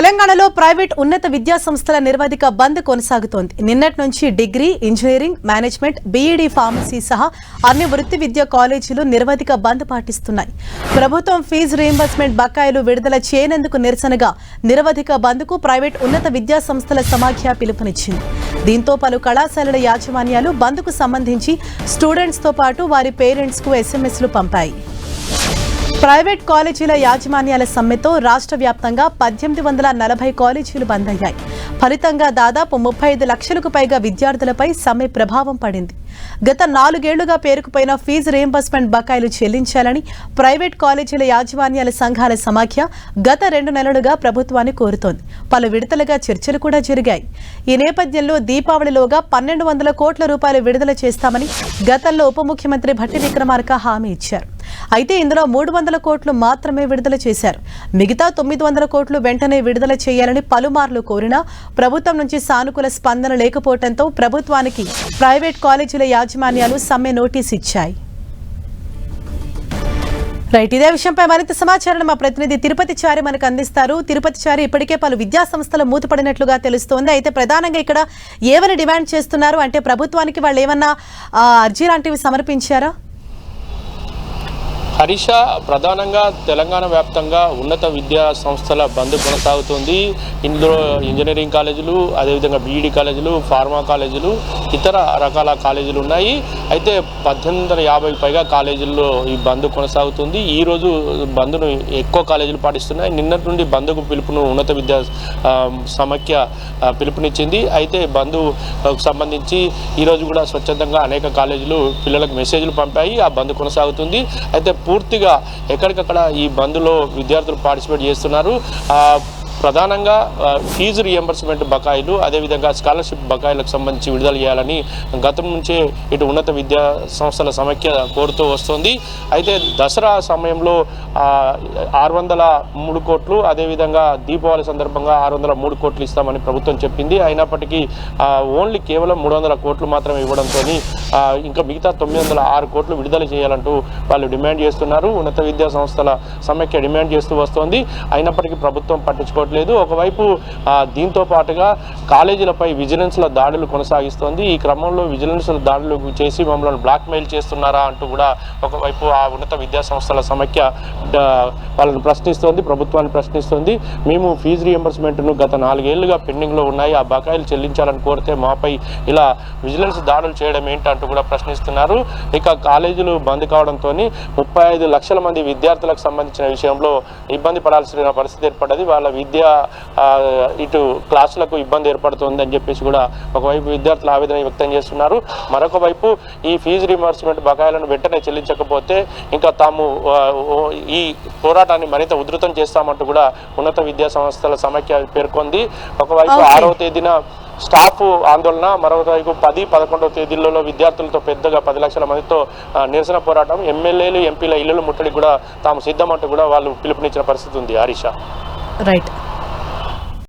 తెలంగాణలో ప్రైవేట్ ఉన్నత విద్యా సంస్థల నిర్వధిక బంద్ కొనసాగుతోంది. నిన్నటి నుంచి degree, engineering, management, BEd, pharmacy సహా అన్ని వృత్తి విద్యా కాలేజీలు నిర్వధిక బంద్ పాటిస్తున్నాయి. ప్రభుత్వం ఫీజు రీయింబర్స్మెంట్ బకాయిలు విడుదల చేయనందుకు నిరసనగా నిర్వధిక బంద్కు ప్రైవేట్ ఉన్నత విద్యా సంస్థల సమాఖ్య పిలుపునిచ్చింది. దీంతో పలు కళాశాలల యాజమాన్యాలు బంద్కు సంబంధించి స్టూడెంట్స్తో పాటు వారి పేరెంట్స్కు ఎస్ఎంఎస్లు పంపాయి. ప్రైవేట్ కాలేజీల యాజమాన్యాల సమ్మెతో రాష్ట్ర వ్యాప్తంగా 1840 కాలేజీలు బంద్ అయ్యాయి. ఫలితంగా దాదాపు 35 లక్షలకు పైగా విద్యార్థులపై సమ్మె ప్రభావం పడింది. గత 4 ఏళ్లుగా పేరుకుపోయిన ఫీజు రీయింబర్స్మెంట్ బకాయిలు చెల్లించాలని ప్రైవేట్ కాలేజీల యాజమాన్యాల సంఘాల సమాఖ్య గత 2 నెలలుగా ప్రభుత్వాన్ని కోరుతోంది. పలు విడతలుగా చర్చలు కూడా జరిగాయి. ఈ నేపథ్యంలో దీపావళిలోగా 1200 కోట్ల రూపాయలు విడుదల చేస్తామని గతంలో ఉప ముఖ్యమంత్రి భట్టి విక్రమార్క హామీ ఇచ్చారు. అయితే ఇందులో 300 కోట్లు మాత్రమే విడుదల చేశారు. మిగతా 900 కోట్లు వెంటనే విడుదల చేయాలని పలుమార్లు కోరినా ప్రభుత్వం నుంచి సానుకూల స్పందన లేకపోవడంతో ప్రభుత్వానికి ప్రైవేట్ కాలేజీల యాజమాన్యాలు సమ్మె నోటీస్ ఇచ్చాయి. రైట్, ఇదే విషయంపై మరింత సమాచారం మా ప్రతినిధి తిరుపతి చారి మనకు అందిస్తారు. తిరుపతి చారి, ఇప్పటికే పలు విద్యా సంస్థలు మూతపడినట్లుగా తెలుస్తోంది. అయితే ప్రధానంగా ఇక్కడ ఏమని డిమాండ్ చేస్తున్నారు? అంటే ప్రభుత్వానికి వాళ్ళు ఏమన్నా అర్జీ లాంటివి సమర్పించారా? హరీష, ప్రధానంగా తెలంగాణ వ్యాప్తంగా ఉన్నత విద్యా సంస్థల బంద్ కొనసాగుతుంది. ఇందులో ఇంజనీరింగ్ కాలేజీలు, అదేవిధంగా బీఈడీ కాలేజీలు, ఫార్మా కాలేజీలు, ఇతర రకాల కాలేజీలు ఉన్నాయి. అయితే 1850 పైగా కాలేజీల్లో ఈ బంద్ కొనసాగుతుంది. ఈరోజు బంద్ను ఎక్కువ కాలేజీలు పాటిస్తున్నాయి. నిన్నటి నుండి బంద్కు పిలుపును ఉన్నత విద్యా సమాఖ్య పిలుపునిచ్చింది. అయితే బంద్కు సంబంధించి ఈరోజు కూడా స్వచ్ఛందంగా అనేక కాలేజీలు పిల్లలకు మెసేజ్లు పంపాయి. ఆ బంద్ కొనసాగుతుంది. అయితే పూర్తిగా ఎక్కడికక్కడ ఈ బంద్లో విద్యార్థులు పార్టిసిపేట్ చేస్తున్నారు. ప్రధానంగా ఫీజు రియంబర్స్మెంట్ బకాయిలు, అదేవిధంగా స్కాలర్షిప్ బకాయిలకు సంబంధించి విడుదల చేయాలని గతం నుంచే ఇటు ఉన్నత విద్యా సంస్థల సమాఖ్య కోరుతూ వస్తుంది. అయితే దసరా సమయంలో 603 కోట్లు, అదేవిధంగా దీపావళి సందర్భంగా 603 కోట్లు ఇస్తామని ప్రభుత్వం చెప్పింది. అయినప్పటికీ ఓన్లీ కేవలం 300 కోట్లు మాత్రమే ఇవ్వడంతో ఇంకా మిగతా 906 కోట్లు విడుదల చేయాలంటూ వాళ్ళు డిమాండ్ చేస్తున్నారు. ఉన్నత విద్యా సంస్థల సమాఖ్య డిమాండ్ చేస్తూ వస్తోంది. అయినప్పటికీ ప్రభుత్వం పట్టించుకోవట్లేదు. ఒకవైపు దీంతో పాటుగా కాలేజీలపై విజిలెన్స్ల దాడులు కొనసాగిస్తోంది. ఈ క్రమంలో విజిలెన్స్ల దాడులు చేసి మమ్మల్ని బ్లాక్మెయిల్ చేస్తున్నారా అంటూ కూడా ఒకవైపు ఆ ఉన్నత విద్యా సంస్థల సమాఖ్య వాళ్ళని ప్రశ్నిస్తోంది, ప్రభుత్వాన్ని ప్రశ్నిస్తోంది. మేము ఫీజు రియంబర్స్మెంట్ను గత 4 ఏళ్లుగా పెండింగ్లో ఉన్నాయి, ఆ బకాయిలు చెల్లించాలని కోరితే మాపై ఇలా విజిలెన్స్ దాడులు చేయడం ఏంటంటూ కూడా ప్రశ్నిస్తున్నారు. ఇక కాలేజీలు బంద్ కావడంతో 35 లక్షల మంది విద్యార్థులకు సంబంధించిన విషయంలో ఇబ్బంది పడాల్సిన పరిస్థితి ఏర్పడ్డది. వాళ్ళ విద్య ఇటు క్లాసులకు ఇబ్బంది ఏర్పడుతుంది అని చెప్పేసి కూడా ఒకవైపు విద్యార్థులు ఆవేదన వ్యక్తం చేస్తున్నారు. మరొక వైపు ఈ ఫీజు రీయింబర్స్మెంట్ బకాయిలను వెంటనే చెల్లించకపోతే ఇంకా తాము ఈ పోరాటాన్ని మరింత ఉధృతం చేస్తామంటూ కూడా ఉన్నత విద్యా సంస్థల సమాఖ్య పేర్కొంది. ఒకవైపు 6వ తేదీన స్టాఫ్ ఆందోళన, మరోవైపు 10, 11వ తేదీలలో విద్యార్థులతో పెద్దగా 10 లక్షల మందితో నిరసన పోరాటం, ఎమ్మెల్యేలు, ఎంపీల ఇళ్ల ముట్టడికి కూడా తాము సిద్ధమంటూ కూడా వాళ్ళు పిలుపునిచ్చిన పరిస్థితి ఉంది. హరీష. రైట్.